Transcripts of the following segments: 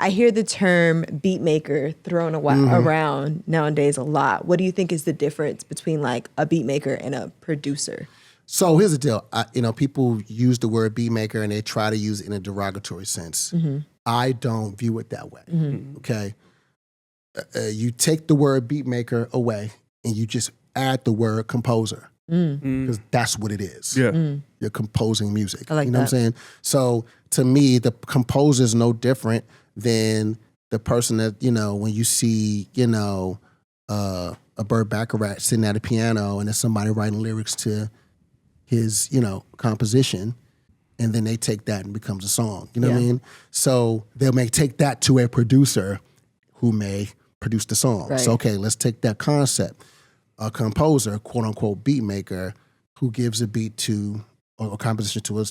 I hear the term beat maker thrown around nowadays a lot. What do you think is the difference between like a beat maker and a producer? So here's the deal. People use the word beat maker and they try to use it in a derogatory sense. I don't view it that way. Okay. You take the word beat maker away and you just add the word composer because that's what it is. Yeah. You're composing music. I like you know that. what I'm saying? So to me, the composer is no different than the person that, when you see, a Burt Bacharach sitting at a piano and there's somebody writing lyrics to his, composition, and then they take that and it becomes a song. You know what I mean? So they may take that to a producer who may produce the song. Right. So, okay, let's take that concept. A composer, quote unquote beat maker, who gives a beat to or a composition to a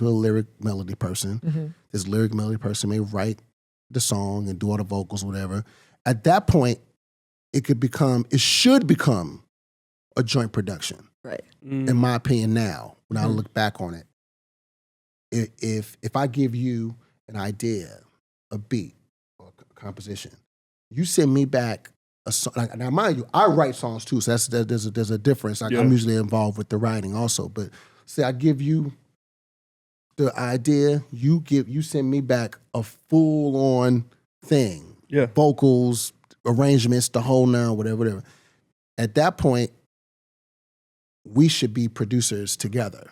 lyric melody person. This lyric melody person may write the song and do all the vocals, whatever. At that point, it should become a joint production. Right. In my opinion now, when I look back on it. If I give you an idea, a beat, or a composition, you send me back a song. Now, mind you, I write songs too, so there's a difference. I'm usually involved with the writing also. But say I give you the idea, you send me back a full-on thing. Yeah. Vocals, arrangements, the whole nine, whatever. At that point, we should be producers together.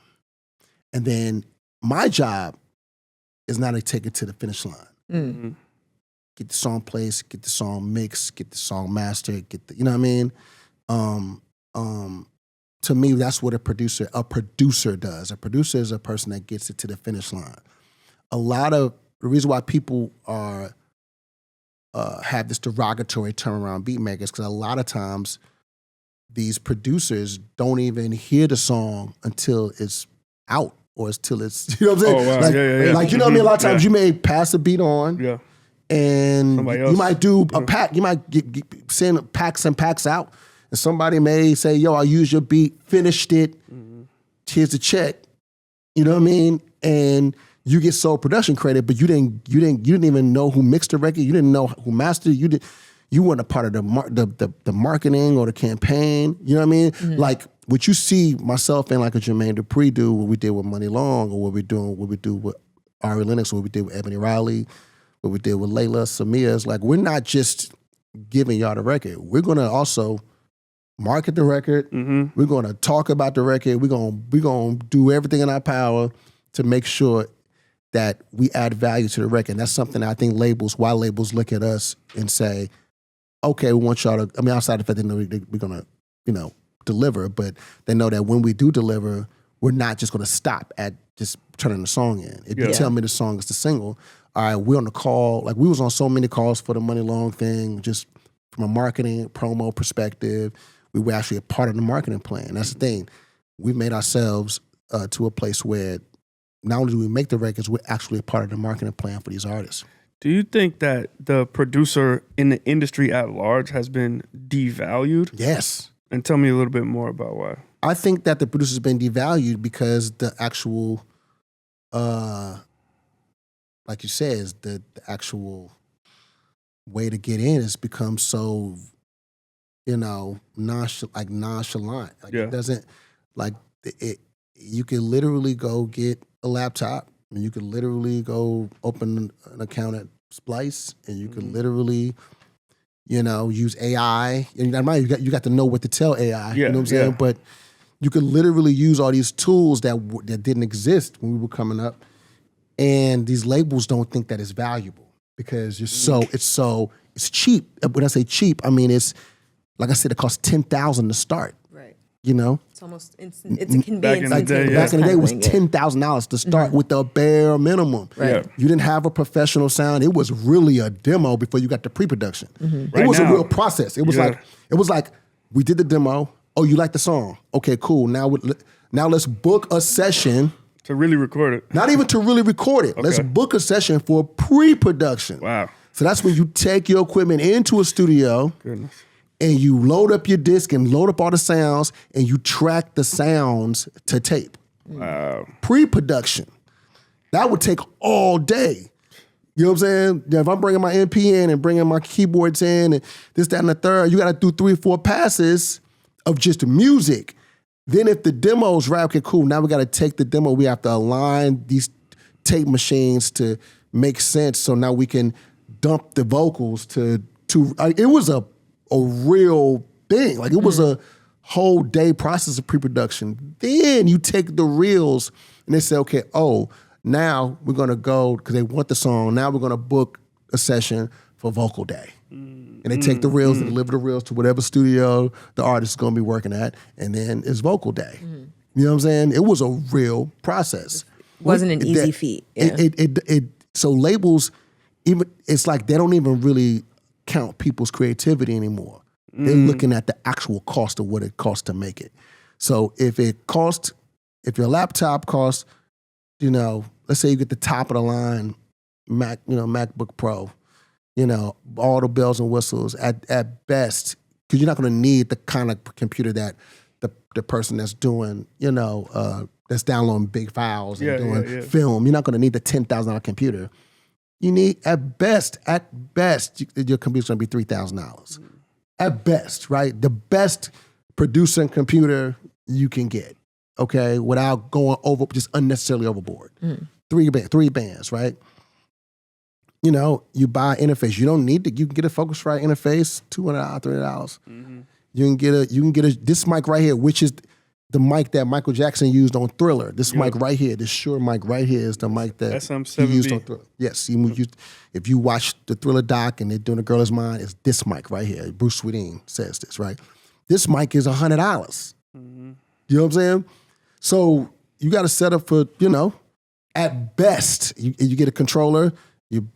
And then my job is not to take it to the finish line. Get the song placed, get the song mixed, get the song mastered, you know what I mean? To me, that's what a producer does. A producer is a person that gets it to the finish line. A lot of the reason why people have this derogatory term around beat makers, because a lot of times these producers don't even hear the song until it's out. Or until it's, you know what I'm saying? Oh, wow. Like, you know what I mean? A lot of times you may pass a beat on. Yeah. And you might do a pack. You might send packs and packs out. And somebody may say, yo, I used your beat, finished it. Here's the check. You know what I mean? And you get sole production credit, but you didn't even know who mixed the record. You didn't know who mastered it. You weren't a part of the marketing or the campaign. You know what I mean? Like, what you see myself and like a Jermaine Dupri do, what we did with Money Long, or what we do with Ari Lennox, what we did with Ebony Riley, what we did with Layla Samia, is like, we're not just giving y'all the record. We're gonna also market the record. We're gonna talk about the record. We're gonna do everything in our power to make sure that we add value to the record. And that's something that I think why labels look at us and say, okay, we want y'all to, outside the fact that we're gonna, deliver, but they know that when we do deliver, we're not just going to stop at just turning the song in. If you tell me the song is the single, all right, we're on the call. Like, we was on so many calls for the Money Long thing, just from a marketing, promo perspective. We were actually a part of the marketing plan. That's the thing. We made ourselves to a place where not only do we make the records, we're actually a part of the marketing plan for these artists. Do you think that the producer in the industry at large has been devalued? Yes. And tell me a little bit more about why. I think that the producer's been devalued because the actual, like you said, is the actual way to get in has become so, nonchalant. Like, it doesn't, like, you can literally go get a laptop and you can literally go open an account at Splice and you can literally, use AI. And you got to know what to tell AI. You know what I'm saying? But you could literally use all these tools that didn't exist when we were coming up. And these labels don't think that it's valuable because it's cheap. When I say cheap, I mean, it's, like I said, it costs $10,000 to start. Right. It's almost instant. It's a convenience. Back in the day, it was $10,000 to start with the bare minimum. Right. You didn't have a professional sound. It was really a demo before you got to pre-production. It was a real process. It was like we did the demo. Oh, you like the song? Okay, cool. Now let's book a session to really record it. Not even to really record it. Okay. Let's book a session for pre-production. Wow. So that's when you take your equipment into a studio. Goodness. And you load up your disc and load up all the sounds and you track the sounds to tape. Wow. Pre-production. That would take all day. You know what I'm saying? If I'm bringing my MP in and bringing my keyboards in and this, that, and the third, you got to do 3 or 4 passes of just music. Then if the demo's right, okay, cool. Now we got to take the demo. We have to align these tape machines to make sense. So now we can dump the vocals to it was a real thing. Like it was a whole day process of pre-production. Then you take the reels and they say, okay, now we're going to go, because they want the song, now we're going to book a session for vocal day. And they take the reels and deliver the reels to whatever studio the artist is going to be working at, and then it's vocal day. You know what I'm saying? It was a real process. It wasn't an easy feat. Yeah. So labels, even it's like they don't even really count people's creativity anymore. They're looking at the actual cost of what it costs to make it. So if your laptop costs, let's say you get the top of the line MacBook Pro, all the bells and whistles at best, because you're not going to need the kind of computer that the person that's doing, that's downloading big files and doing film. You're not going to need the $10,000 computer. You need, at best, your computer's going to be $3,000. At best, right? The best producing computer you can get, okay, without going over, just unnecessarily overboard. 3 bands, right? You buy an interface. You don't need to. You can get a Focusrite interface, $200, $300. You can get this mic right here, which is the mic that Michael Jackson used on Thriller. This mic right here, this Shure mic right here is the mic that he used on Thriller. Yes, if you watch the Thriller doc and they're doing A Girl Is Mine, it's this mic right here. Bruce Swedien says this, right? This mic is $100. You know what I'm saying? So you got to set up for, at best, you get a controller. You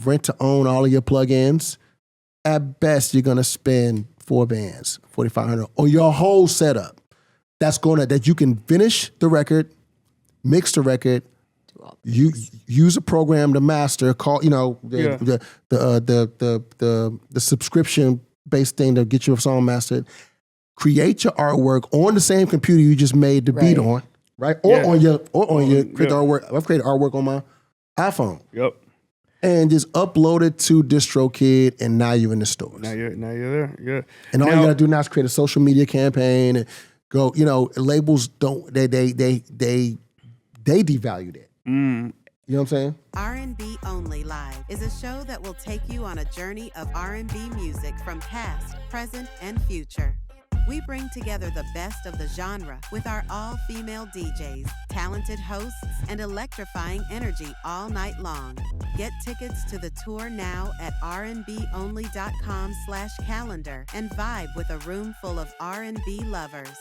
rent to own all of your plugins. At best, you're gonna spend 4 bands, $4,500 on your whole setup. That you can finish the record, mix the record, you use a program to master. The subscription based thing to get your song mastered. Create your artwork on the same computer you just made the beat on, right? Or on your create the artwork. I've created artwork on my iPhone. Yep. And just upload it to DistroKid, and now you're in the stores. Now you're there. Yeah. And all you gotta do now is create a social media campaign and go. Labels don't they devalued it. You know what I'm saying? R&B Only Live is a show that will take you on a journey of R&B music from past, present, and future. We bring together the best of the genre with our all-female DJs, talented hosts, and electrifying energy all night long. Get tickets to the tour now at rnbonly.com/calendar and vibe with a room full of R&B lovers.